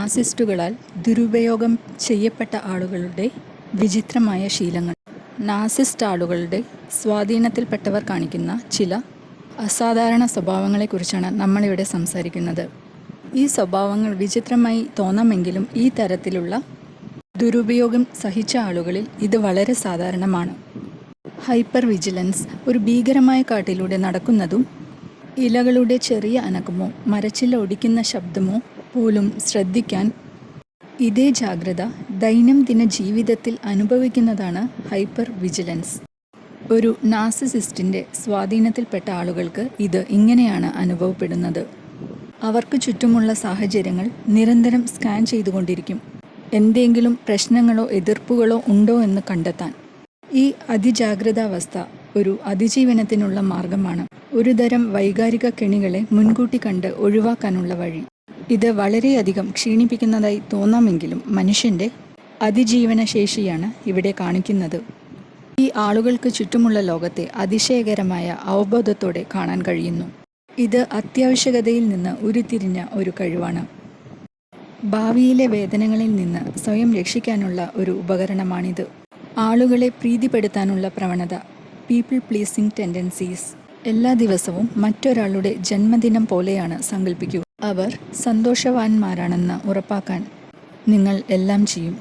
നാസിസ്റ്റുകളാൽ ദുരുപയോഗം ചെയ്യപ്പെട്ട ആളുകളുടെ വിചിത്രമായ ശീലങ്ങൾ. നാസിസ്റ്റ് ആളുകളുടെ സ്വാധീനത്തിൽപ്പെട്ടവർ കാണിക്കുന്ന ചില അസാധാരണ സ്വഭാവങ്ങളെക്കുറിച്ചാണ് നമ്മളിവിടെ സംസാരിക്കുന്നത്. ഈ സ്വഭാവങ്ങൾ വിചിത്രമായി തോന്നാമെങ്കിലും ഈ തരത്തിലുള്ള ദുരുപയോഗം സഹിച്ച ആളുകളിൽ ഇത് വളരെ സാധാരണമാണ്. Hyper vigilance. ഒരു ഭീകരമായ കാട്ടിലൂടെ നടക്കുന്നതും ഇലകളുടെ ചെറിയ അനക്കമോ മരച്ചില്ല ഒടിക്കുന്ന ശബ്ദമോ പോലും ശ്രദ്ധിക്കാൻ ഇതേ ജാഗ്രത ദൈനംദിന ജീവിതത്തിൽ അനുഭവിക്കുന്നതാണ് ഹൈപ്പർ വിജിലൻസ്. ഒരു നാർസിസിസ്റ്റിൻ്റെ സ്വാധീനത്തിൽപ്പെട്ട ആളുകൾക്ക് ഇത് ഇങ്ങനെയാണ് അനുഭവപ്പെടുന്നത്. അവർക്ക് ചുറ്റുമുള്ള സാഹചര്യങ്ങൾ നിരന്തരം സ്കാൻ ചെയ്തുകൊണ്ടിരിക്കും, എന്തെങ്കിലും പ്രശ്നങ്ങളോ എതിർപ്പുകളോ ഉണ്ടോ എന്ന് കണ്ടെത്താൻ. ഈ അതിജാഗ്രതാവസ്ഥ ഒരു അതിജീവനത്തിനുള്ള മാർഗമാണ്, ഒരുതരം വൈകാരിക കെണികളെ മുൻകൂട്ടി കണ്ട് ഒഴിവാക്കാനുള്ള വഴി. ഇത് വളരെയധികം ക്ഷീണിപ്പിക്കുന്നതായി തോന്നാമെങ്കിലും മനുഷ്യൻ്റെ അതിജീവന ശേഷിയാണ് ഇവിടെ കാണിക്കുന്നത്. ഈ ആളുകൾക്ക് ചുറ്റുമുള്ള ലോകത്തെ അതിശയകരമായ അവബോധത്തോടെ കാണാൻ കഴിയുന്നു. ഇത് അത്യാവശ്യകതയിൽ നിന്ന് ഉരുത്തിരിഞ്ഞ ഒരു കഴിവാണ്. ഭാവിയിലെ വേദനകളിൽ നിന്ന് സ്വയം രക്ഷിക്കാനുള്ള ഒരു ഉപകരണമാണിത്. ആളുകളെ പ്രീതിപ്പെടുത്താനുള്ള പ്രവണത, പീപ്പിൾ പ്ലീസിംഗ് ടെൻഡൻസീസ്. എല്ലാ ദിവസവും മറ്റൊരാളുടെ ജന്മദിനം പോലെയാണ് സങ്കല്പിക്കുക. അവർ സന്തോഷവാന്മാരാണെന്ന് ഉറപ്പാക്കാൻ നിങ്ങൾ എല്ലാം ചെയ്യും.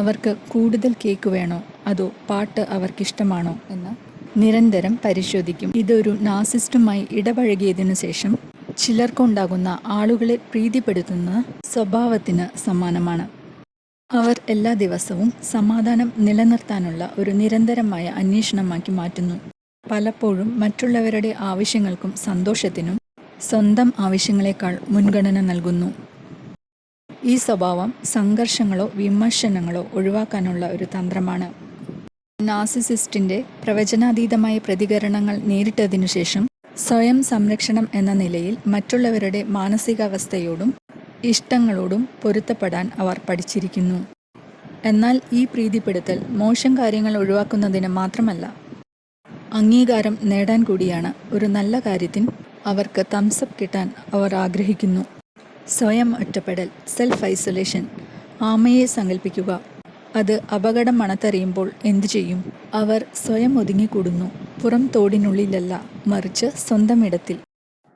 അവർക്ക് കൂടുതൽ കേക്ക് വേണോ അതോ പാട്ട് അവർക്കിഷ്ടമാണോ എന്ന് നിരന്തരം പരിശോധിക്കും. ഇതൊരു നാർസിസ്റ്റുമായി ഇടപഴകിയതിനു ശേഷം ചിലർക്കുണ്ടാകുന്ന ആളുകളെ പ്രീതിപ്പെടുത്തുന്ന സ്വഭാവത്തിന് സമാനമാണ്. അവർ എല്ലാ ദിവസവും സമാധാനം നിലനിർത്താനുള്ള ഒരു നിരന്തരമായ അന്വേഷണമാക്കി മാറ്റുന്നു. പലപ്പോഴും മറ്റുള്ളവരുടെ ആവശ്യങ്ങൾക്കും സന്തോഷത്തിനും സ്വന്തം ആവശ്യങ്ങളെക്കാൾ മുൻഗണന നൽകുന്നു. ഈ സ്വഭാവം സംഘർഷങ്ങളോ വിമർശനങ്ങളോ ഒഴിവാക്കാനുള്ള ഒരു തന്ത്രമാണ്. നാർസിസിസ്റ്റിൻ്റെ പ്രവചനാതീതമായ പ്രതികരണങ്ങൾ നേരിട്ടതിനു ശേഷം സ്വയം സംരക്ഷണം എന്ന നിലയിൽ മറ്റുള്ളവരുടെ മാനസികാവസ്ഥയോടും ഇഷ്ടങ്ങളോടും പൊരുത്തപ്പെടാൻ അവർ പഠിച്ചിരിക്കുന്നു. എന്നാൽ ഈ പ്രീതിപ്പെടുത്തൽ മോശം കാര്യങ്ങൾ ഒഴിവാക്കുന്നതിന് മാത്രമല്ല, അംഗീകാരം നേടാൻ കൂടിയാണ്. ഒരു നല്ല കാര്യത്തിന് അവർക്ക് തംസപ്പ് കിട്ടാൻ അവർ ആഗ്രഹിക്കുന്നു. സ്വയം ഒറ്റപ്പെടൽ, സെൽഫ് ഐസൊലേഷൻ. ആമയെ സങ്കല്പിക്കുക. അത് അപകടം മണത്തറിയുമ്പോൾ എന്തു ചെയ്യും? അവർ സ്വയം ഒതുങ്ങിക്കൂടുന്നു, പുറം തോടിനുള്ളിലല്ല, മറിച്ച് സ്വന്തം ഇടത്തിൽ.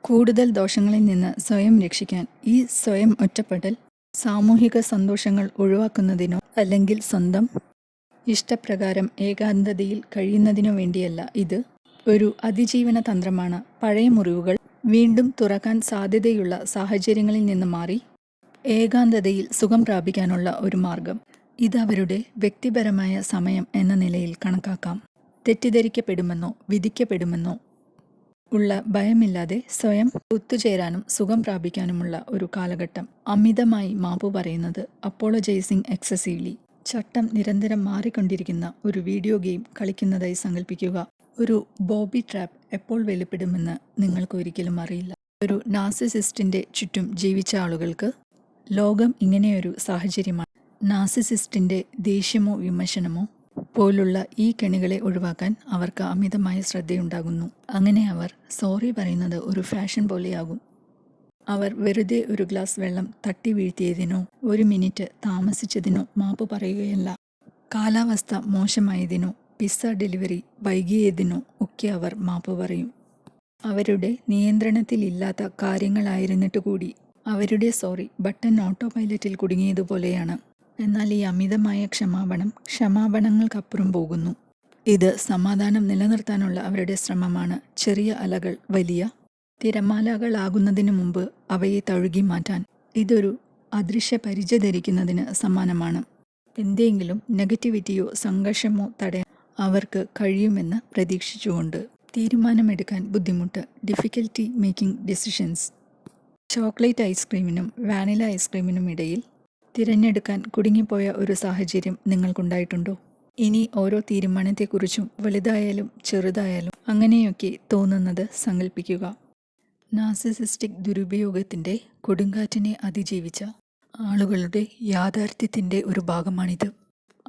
കൂടുതൽ ദോഷങ്ങളിൽ നിന്ന് സ്വയം രക്ഷിക്കാൻ ഈ സ്വയം ഒറ്റപ്പെടൽ സാമൂഹിക സന്തോഷങ്ങൾ ഒഴിവാക്കുന്നതിനോ അല്ലെങ്കിൽ സ്വന്തം ഇഷ്ടപ്രകാരം ഏകാന്തതയിൽ കഴിയുന്നതിനു വേണ്ടിയല്ല. ഇത് ഒരു അതിജീവന തന്ത്രമാണ്. പഴയ മുറിവുകൾ വീണ്ടും തുറക്കാൻ സാധ്യതയുള്ള സാഹചര്യങ്ങളിൽ നിന്ന് മാറി ഏകാന്തതയിൽ സുഖം പ്രാപിക്കാനുള്ള ഒരു മാർഗം. ഇത് അവരുടെ വ്യക്തിപരമായ സമയം എന്ന നിലയിൽ കണക്കാക്കാം. തെറ്റിദ്ധരിക്കപ്പെടുമെന്നോ വിധിക്കപ്പെടുമെന്നോ ഉള്ള ഭയമില്ലാതെ സ്വയം ഒത്തുചേരാനും സുഖം പ്രാപിക്കാനുമുള്ള ഒരു കാലഘട്ടം. അമിതമായി മാപ്പ് പറയുന്നത്, അപ്പോളജൈസിങ് എക്സസീവ്ലി. ചട്ടം നിരന്തരം മാറിക്കൊണ്ടിരിക്കുന്ന ഒരു വീഡിയോ ഗെയിം കളിക്കുന്നതായി സങ്കല്പിക്കുക. ഒരു ബോബി ട്രാപ്പ് എപ്പോൾ വെളിപ്പെടുമെന്ന് നിങ്ങൾക്ക് ഒരിക്കലും അറിയില്ല. ഒരു നാർസിസിസ്റ്റിൻ്റെ ചുറ്റും ജീവിച്ച ആളുകൾക്ക് ലോകം ഇങ്ങനെയൊരു സാഹചര്യമാണ്. നാർസിസിസ്റ്റിൻ്റെ ദേഷ്യമോ വിമർശനമോ പോലുള്ള ഈ കെണികളെ ഒഴിവാക്കാൻ അവർക്ക് അമിതമായ ശ്രദ്ധയുണ്ടാകുന്നു. അങ്ങനെ അവർ സോറി പറയുന്നത് ഒരു ഫാഷൻ പോലെയാകും. അവർ വെറുതെ ഒരു ഗ്ലാസ് വെള്ളം തട്ടി വീഴ്ത്തിയതിനോ 1 മിനിറ്റ് താമസിച്ചതിനോ മാപ്പ് പറയുകയല്ല. കാലാവസ്ഥ മോശമായതിനോ പിസ്സ ഡെലിവറി വൈകിയതിനോ ഒക്കെ അവർ മാപ്പ് പറയും. അവരുടെ നിയന്ത്രണത്തിലില്ലാത്ത കാര്യങ്ങളായിരുന്നിട്ട് കൂടി അവരുടെ സോറി ബട്ടൺ ഓട്ടോ പൈലറ്റിൽ കുടുങ്ങിയതുപോലെയാണ്. എന്നാൽ ഈ അമിതമായ ക്ഷമാപണങ്ങൾക്കപ്പുറം പോകുന്നു. ഇത് സമാധാനം നിലനിർത്താനുള്ള അവരുടെ ശ്രമമാണ്. ചെറിയ അലകൾ വലിയ തിരമാലകളാകുന്നതിന് മുമ്പ് അവയെ തഴുകി മാറ്റാൻ ഇതൊരു അദൃശ്യ പരിച ധരിക്കുന്നതിന് സമാനമാണ്. എന്തെങ്കിലും നെഗറ്റിവിറ്റിയോ സംഘർഷമോ തടയാൻ അവർക്ക് കഴിയുമെന്ന് പ്രതീക്ഷിച്ചുകൊണ്ട്. തീരുമാനമെടുക്കാൻ ബുദ്ധിമുട്ട്, ഡിഫിക്കൽറ്റി മേക്കിംഗ് ഡിസിഷൻസ്. ചോക്ലേറ്റ് ഐസ്ക്രീമിനും വാനില ഐസ്ക്രീമിനും ഇടയിൽ തിരഞ്ഞെടുക്കാൻ കുടുങ്ങിപ്പോയ ഒരു സാഹചര്യം നിങ്ങൾക്കുണ്ടായിട്ടുണ്ടോ? ഇനി ഓരോ തീരുമാനത്തെക്കുറിച്ചും വലുതായാലും ചെറുതായാലും അങ്ങനെയൊക്കെ തോന്നുന്നത് സങ്കല്പിക്കുക. നാർസിസിസ്റ്റിക് ദുരുപയോഗത്തിൻ്റെ കൊടുങ്കാറ്റിനെ അതിജീവിച്ച ആളുകളുടെ യാഥാർത്ഥ്യത്തിൻ്റെ ഒരു ഭാഗമാണിത്.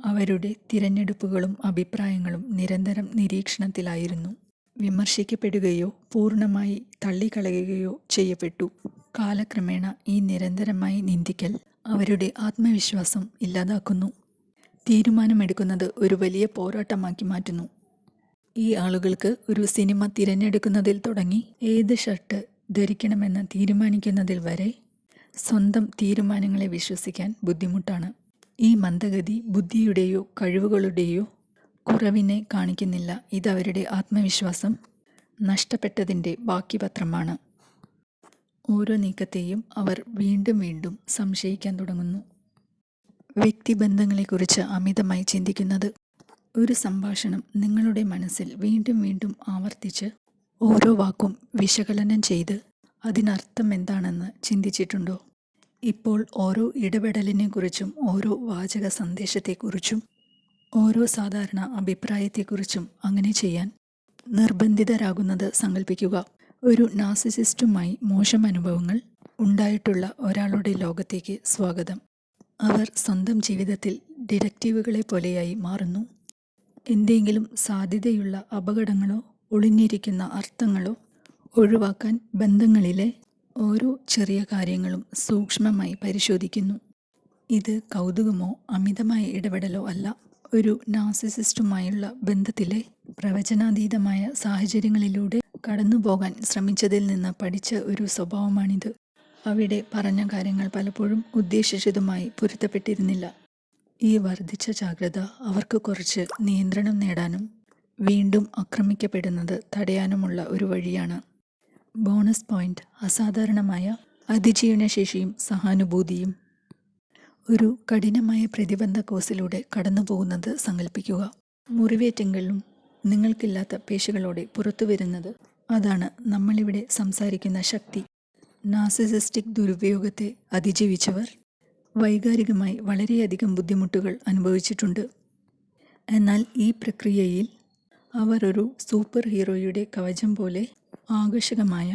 അവരുടെ തിരഞ്ഞെടുപ്പുകളും അഭിപ്രായങ്ങളും നിരന്തരം നിരീക്ഷണത്തിലായിരുന്നു. വിമർശിക്കപ്പെടുകയോ പൂർണ്ണമായി തള്ളിക്കളയുകയോ ചെയ്യപ്പെട്ടു. കാലക്രമേണ ഈ നിരന്തരമായി നിന്ദിക്കൽ അവരുടെ ആത്മവിശ്വാസം ഇല്ലാതാക്കുന്നു. തീരുമാനമെടുക്കുന്നത് ഒരു വലിയ പോരാട്ടമാക്കി മാറ്റുന്നു. ഈ ആളുകൾക്ക് ഒരു സിനിമ തിരഞ്ഞെടുക്കുന്നതിൽ തുടങ്ങി ഏത് ഷർട്ട് ധരിക്കണമെന്ന് തീരുമാനിക്കുന്നതിൽ വരെ സ്വന്തം തീരുമാനങ്ങളെ വിശ്വസിക്കാൻ ബുദ്ധിമുട്ടാണ്. ഈ മന്ദഗതി ബുദ്ധിയുടെയോ കഴിവുകളുടെയോ കുറവിനെ കാണിക്കുന്നില്ല. ഇതവരുടെ ആത്മവിശ്വാസം നഷ്ടപ്പെട്ടതിൻ്റെ ബാക്കിപത്രമാണ്. ഓരോ നീക്കത്തെയും അവർ വീണ്ടും വീണ്ടും സംശയിക്കാൻ തുടങ്ങുന്നു. വ്യക്തിബന്ധങ്ങളെക്കുറിച്ച് അമിതമായി ചിന്തിക്കുന്നത്. ഒരു സംഭാഷണം നിങ്ങളുടെ മനസ്സിൽ വീണ്ടും വീണ്ടും ആവർത്തിച്ച് ഓരോ വാക്കും വിശകലനം ചെയ്ത് അതിനർത്ഥം എന്താണെന്ന് ചിന്തിച്ചിട്ടുണ്ടോ? ഇപ്പോൾ ഓരോ ഇടപെടലിനെക്കുറിച്ചും ഓരോ വാചക സന്ദേശത്തെക്കുറിച്ചും ഓരോ സാധാരണ അഭിപ്രായത്തെക്കുറിച്ചും അങ്ങനെ ചെയ്യാൻ നിർബന്ധിതരാകുന്നത് സങ്കല്പിക്കുക. ഒരു നാർസിസിസ്റ്റുമായി മോശം അനുഭവങ്ങൾ ഉണ്ടായിട്ടുള്ള ഒരാളുടെ ലോകത്തേക്ക് സ്വാഗതം. അവർ സ്വന്തം ജീവിതത്തിൽ ഡിറ്റക്റ്റീവുകളെ പോലെയായി മാറുന്നു. എന്തെങ്കിലും സാധ്യതയുള്ള അപകടങ്ങളോ ഒളിഞ്ഞിരിക്കുന്ന അർത്ഥങ്ങളോ ഒഴിവാക്കാൻ ബന്ധങ്ങളിലെ ഓരോ ചെറിയ കാര്യങ്ങളും സൂക്ഷ്മമായി പരിശോധിക്കുന്നു. ഇത് കൗതുകമോ അമിതമായ ഇടപെടലോ അല്ല. ഒരു നാർസിസിസ്റ്റുമായുള്ള ബന്ധത്തിലെ പ്രവചനാതീതമായ സാഹചര്യങ്ങളിലൂടെ കടന്നുപോകാൻ ശ്രമിച്ചതിൽ നിന്ന് പഠിച്ച ഒരു സ്വഭാവമാണിത്. അവിടെ പറഞ്ഞ കാര്യങ്ങൾ പലപ്പോഴും ഉദ്ദേശിച്ചതുമായി പൊരുത്തപ്പെട്ടിരുന്നില്ല. ഈ വർദ്ധിച്ച ജാഗ്രത അവർക്ക് കുറച്ച് നിയന്ത്രണം നേടാനും വീണ്ടും ആക്രമിക്കപ്പെടുന്നത് തടയാനുമുള്ള ഒരു വഴിയാണ്. ബോണസ് പോയിന്റ്: അസാധാരണമായ അതിജീവനശേഷിയും സഹാനുഭൂതിയും. ഒരു കഠിനമായ പ്രതിബന്ധ കോഴ്സിലൂടെ കടന്നുപോകുന്നത് സങ്കല്പിക്കുക. മുറിവേറ്റെങ്കിലും നിങ്ങൾക്കില്ലാത്ത പേശികളോടെ പുറത്തുവരുന്നത്. അതാണ് നമ്മളിവിടെ സംസാരിക്കുന്ന ശക്തി. നാർസിസിസ്റ്റിക് ദുരുപയോഗത്തെ അതിജീവിച്ചവർ വൈകാരികമായി വളരെയധികം ബുദ്ധിമുട്ടുകൾ അനുഭവിച്ചിട്ടുണ്ട്. എന്നാൽ ഈ പ്രക്രിയയിൽ അവർ ഒരു സൂപ്പർ ഹീറോയുടെ കവചം പോലെ ആകർഷകമായ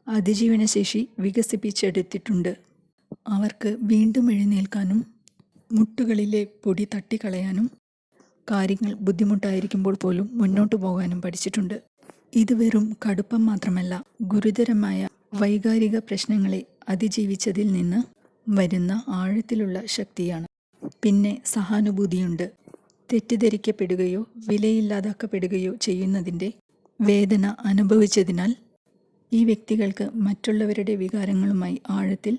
അതിജീവനശേഷി വികസിപ്പിച്ചെടുത്തിട്ടുണ്ട്. അവർക്ക് വീണ്ടും എഴുന്നേൽക്കാനും മുട്ടുകളിലെ പൊടി തട്ടിക്കളയാനും കാര്യങ്ങൾ ബുദ്ധിമുട്ടായിരിക്കുമ്പോൾ പോലും മുന്നോട്ടു പോകാനും പഠിച്ചിട്ടുണ്ട്. ഇത് വെറും കടുപ്പം മാത്രമല്ല, ഗുരുതരമായ വൈകാരിക പ്രശ്നങ്ങളെ അതിജീവിച്ചതിൽ നിന്ന് വരുന്ന ആഴത്തിലുള്ള ശക്തിയാണ്. പിന്നെ സഹാനുഭൂതിയുണ്ട്. തെറ്റിദ്ധരിക്കപ്പെടുകയോ വിലയില്ലാതാക്കപ്പെടുകയോ ചെയ്യുന്നതിൻ്റെ വേദന അനുഭവിച്ചതിനാൽ ഈ വ്യക്തികൾക്ക് മറ്റുള്ളവരുടെ വികാരങ്ങളുമായി ആഴത്തിൽ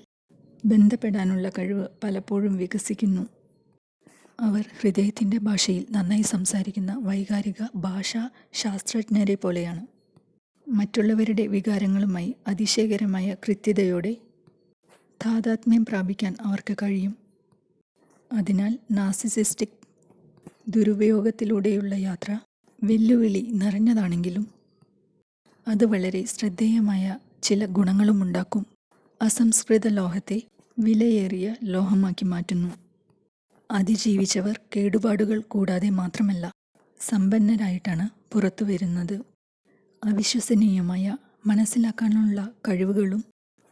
ബന്ധപ്പെടാനുള്ള കഴിവ് പലപ്പോഴും വികസിക്കുന്നു. അവർ ഹൃദയത്തിൻ്റെ ഭാഷയിൽ നന്നായി സംസാരിക്കുന്ന വൈകാരിക ഭാഷാ ശാസ്ത്രജ്ഞരെ പോലെയാണ്. മറ്റുള്ളവരുടെ വികാരങ്ങളുമായി അതിശയകരമായ കൃത്യതയോടെ താദാത്മ്യം പ്രാപിക്കാൻ അവർക്ക് കഴിയും. അതിനാൽ നാർസിസിസ്റ്റിക് ദുരുപയോഗത്തിലൂടെയുള്ള യാത്ര വെല്ലുവിളി നിറഞ്ഞതാണെങ്കിലും അത് വളരെ ശ്രദ്ധേയമായ ചില ഗുണങ്ങളുമുണ്ടാക്കും. അസംസ്കൃത ലോഹത്തെ വിലയേറിയ ലോഹമാക്കി മാറ്റുന്നു. അതിജീവിച്ചവർ കേടുപാടുകൾ കൂടാതെ മാത്രമല്ല സമ്പന്നരായിട്ടാണ് പുറത്തു വരുന്നത്. അവിശ്വസനീയമായ മനസ്സിലാക്കാനുള്ള കഴിവുകളും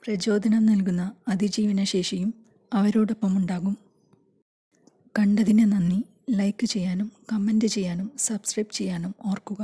പ്രചോദനം നൽകുന്ന അതിജീവനശേഷിയും അവരോടൊപ്പമുണ്ടാകും. കണ്ടതിന് നന്ദി. ലൈക്ക് ചെയ്യാനും കമൻറ്റ് ചെയ്യാനും സബ്സ്ക്രൈബ് ചെയ്യാനും ഓർക്കുക.